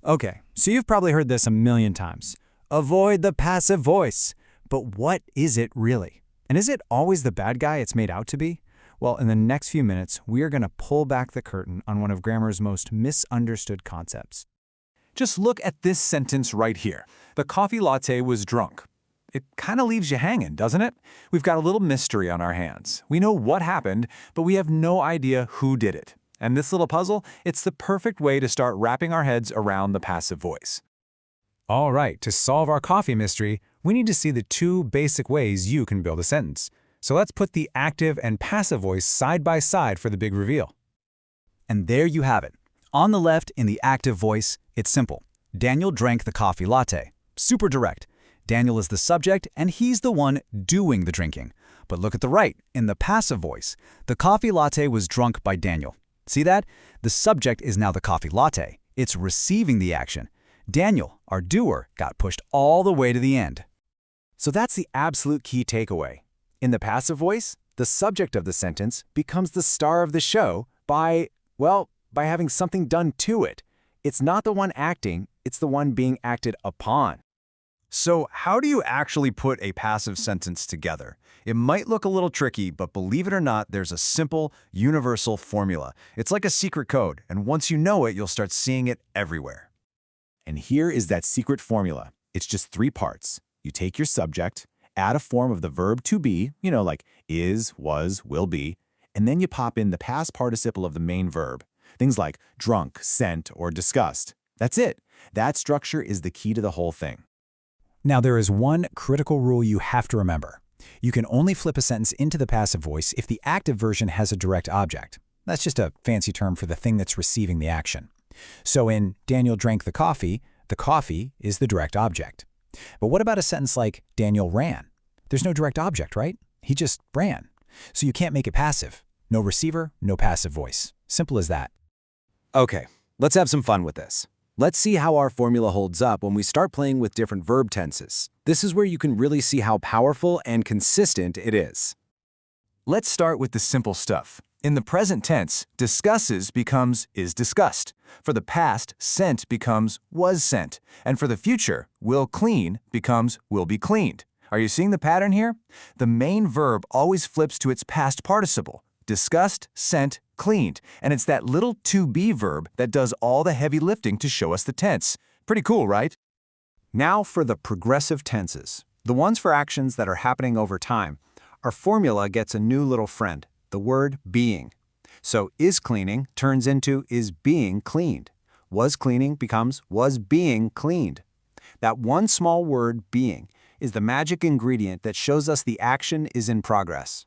Okay, so you've probably heard this a million times. Avoid the passive voice. But what is it really? And is it always the bad guy it's made out to be? Well, in the next few minutes, we are going to pull back the curtain on one of grammar's most misunderstood concepts. Just look at this sentence right here. The coffee latte was drunk. It kind of leaves you hanging, doesn't it? We've got a little mystery on our hands. We know what happened, but we have no idea who did it. And this little puzzle, it's the perfect way to start wrapping our heads around the passive voice. All right, to solve our coffee mystery, we need to see the two basic ways you can build a sentence. So let's put the active and passive voice side by side for the big reveal. And there you have it. On the left, in the active voice, it's simple. Daniel drank the coffee latte. Super direct. Daniel is the subject, and he's the one doing the drinking. But look at the right, in the passive voice. The coffee latte was drunk by Daniel. See that? The subject is now the coffee latte. It's receiving the action. Daniel, our doer, got pushed all the way to the end. So that's the absolute key takeaway. In the passive voice, the subject of the sentence becomes the star of the show by having something done to it. It's not the one acting, it's the one being acted upon. So how do you actually put a passive sentence together? It might look a little tricky, but believe it or not, there's a simple, universal formula. It's like a secret code, and once you know it, you'll start seeing it everywhere. And here is that secret formula. It's just 3 parts. You take your subject, add a form of the verb to be, like is, was, will be, and then you pop in the past participle of the main verb. Things like drunk, sent, or discussed. That's it. That structure is the key to the whole thing. Now, there is one critical rule you have to remember. You can only flip a sentence into the passive voice if the active version has a direct object. That's just a fancy term for the thing that's receiving the action. So in Daniel drank the coffee is the direct object. But what about a sentence like Daniel ran? There's no direct object, right? He just ran. So you can't make it passive. No receiver, no passive voice. Simple as that. Okay, let's have some fun with this. Let's see how our formula holds up when we start playing with different verb tenses. This is where you can really see how powerful and consistent it is. Let's start with the simple stuff. In the present tense, discusses becomes is discussed. For the past, sent becomes was sent. And for the future, will clean becomes will be cleaned. Are you seeing the pattern here? The main verb always flips to its past participle. Discussed, sent, cleaned. And it's that little to be verb that does all the heavy lifting to show us the tense. Pretty cool, right? Now for the progressive tenses, the ones for actions that are happening over time. Our formula gets a new little friend, the word being. So is cleaning turns into is being cleaned. Was cleaning becomes was being cleaned. That one small word, being, is the magic ingredient that shows us the action is in progress.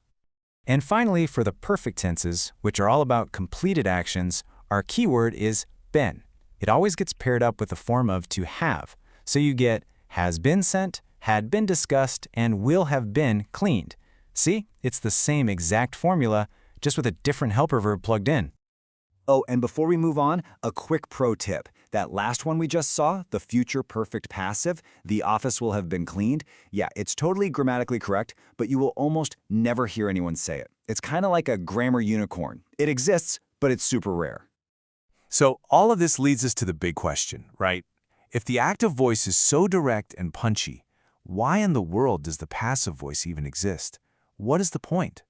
And finally, for the perfect tenses, which are all about completed actions, our keyword is been. It always gets paired up with the form of to have. So you get has been sent, had been discussed, and will have been cleaned. See, it's the same exact formula, just with a different helper verb plugged in. Oh, and before we move on, a quick pro tip. That last one we just saw, the future perfect passive, the office will have been cleaned. Yeah, it's totally grammatically correct, but you will almost never hear anyone say it. It's kind of like a grammar unicorn. It exists, but it's super rare. So all of this leads us to the big question, right? If the active voice is so direct and punchy, why in the world does the passive voice even exist? What is the point?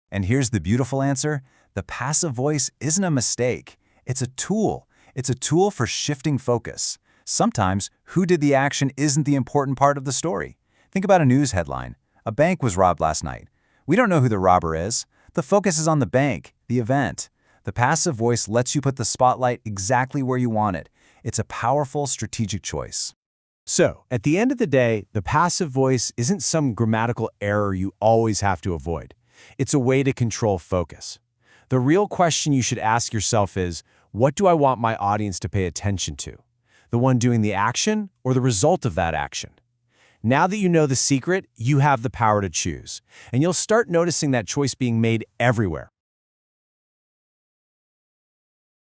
And here's the beautiful answer. The passive voice isn't a mistake. It's a tool. It's a tool for shifting focus. Sometimes, who did the action isn't the important part of the story. Think about a news headline. A bank was robbed last night. We don't know who the robber is. The focus is on the bank, the event. The passive voice lets you put the spotlight exactly where you want it. It's a powerful strategic choice. So, at the end of the day, the passive voice isn't some grammatical error you always have to avoid. It's a way to control focus. The real question you should ask yourself is, what do I want my audience to pay attention to? The one doing the action or the result of that action? Now that you know the secret, you have the power to choose. And you'll start noticing that choice being made everywhere.